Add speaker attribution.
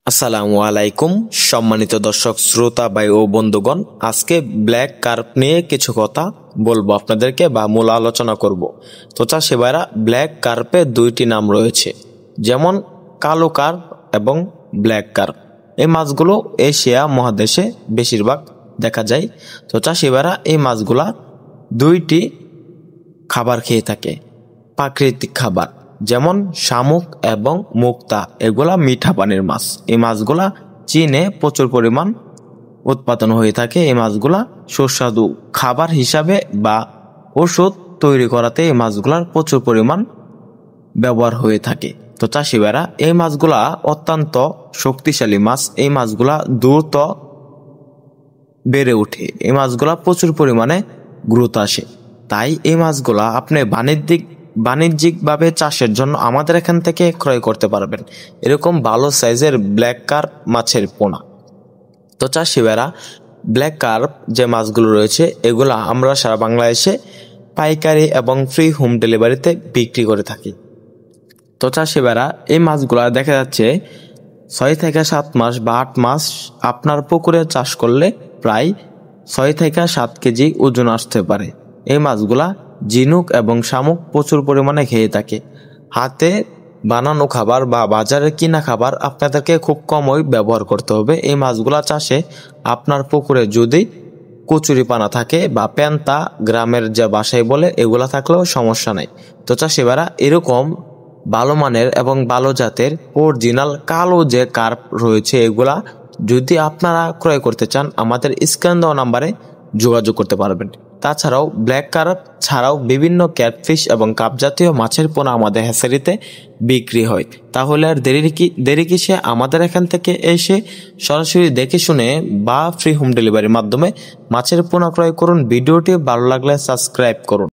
Speaker 1: আসসালামু আলাইকুম সম্মানিত দর্শক শ্রোতা ভাই ও বন্ধুগণ, আজকে ব্ল্যাক কার্প নিয়ে কিছু কথা বলবো আপনাদেরকে বা মূল আলোচনা করব। তো চাষি ভাইরা, ব্ল্যাক কার্পে দুইটি নাম রয়েছে, যেমন কালো কার্প এবং ব্ল্যাক কার্প। এই মাছগুলো এশিয়া মহাদেশে বেশিরভাগ দেখা যায়। তো চাষি ভাইরা, এই মাছগুলা দুইটি খাবার খেয়ে থাকে, প্রাকৃতিক খাবার, যেমন শামুক এবং মুক্তা। এগুলা মিঠা পানির মাছ। এই মাছগুলা চীনে প্রচুর পরিমাণ উৎপাদন হয়ে থাকে। এই মাছগুলা সুস্বাদু খাবার হিসাবে বা ওষুধ তৈরি করাতে এই মাছগুলার প্রচুর পরিমাণ ব্যবহার হয়ে থাকে। তো চাষি ভাইরা, এই মাছগুলা অত্যন্ত শক্তিশালী মাছ। এই মাছগুলা দ্রুত বেড়ে ওঠে। এই মাছগুলা প্রচুর পরিমাণে গ্রোথ আসে। তাই এই মাছগুলা আপনি বাণিজ্যিকভাবে চাষের জন্য আমাদের এখান থেকে ক্রয় করতে পারবেন, এরকম ভালো সাইজের ব্ল্যাক কার্প মাছের পোনা। তো চাষি ভাইরা, ব্ল্যাক কার্প যে মাছগুলো রয়েছে, এগুলা আমরা সারা বাংলাদেশে পাইকারি এবং ফ্রি হোম ডেলিভারিতে বিক্রি করে থাকি। তো চাষি ভাইরা, এই মাছগুলা দেখা যাচ্ছে 6 থেকে 7 মাস বা 8 মাস আপনার পুকুরে চাষ করলে প্রায় 6 থেকে 7 কেজি ওজন আসতে পারে। এই মাছগুলা ঝিনুক এবং শামুক প্রচুর পরিমাণে খেয়ে থাকে। হাতে বানানো খাবার বা বাজারে কিনা খাবার আপনাদেরকে খুব কমই ব্যবহার করতে হবে। এই মাছগুলা চাষে আপনার পুকুরে যদি কচুরিপানা থাকে বা পেন্তা গ্রামের যে বাসায় বলে, এগুলা থাকলেও সমস্যা নাই। তো চাষি ভাইরা, এরকম ভালো মানের এবং ভালো জাতের অরিজিনাল কালো যে কার্প রয়েছে, এগুলা যদি আপনারা ক্রয় করতে চান, আমাদের স্ক্রিন দেওয়া নাম্বারে যোগাযোগ করতে পারবেন। তাছাড়াও ব্ল্যাক কার্প ছাড়াও বিভিন্ন ক্যাটফিশ এবং কাপ জাতীয় মাছের পোনা আমাদের হ্যাচারিতে বিক্রি হয়। তাহলে আর দেরি কিসে? আমাদের এখান থেকে এসে সরাসরি দেখে শুনে বা ফ্রি হোম ডেলিভারির মাধ্যমে মাছের পোনা ক্রয় করুন। ভিডিওটি ভালো লাগলে সাবস্ক্রাইব করুন।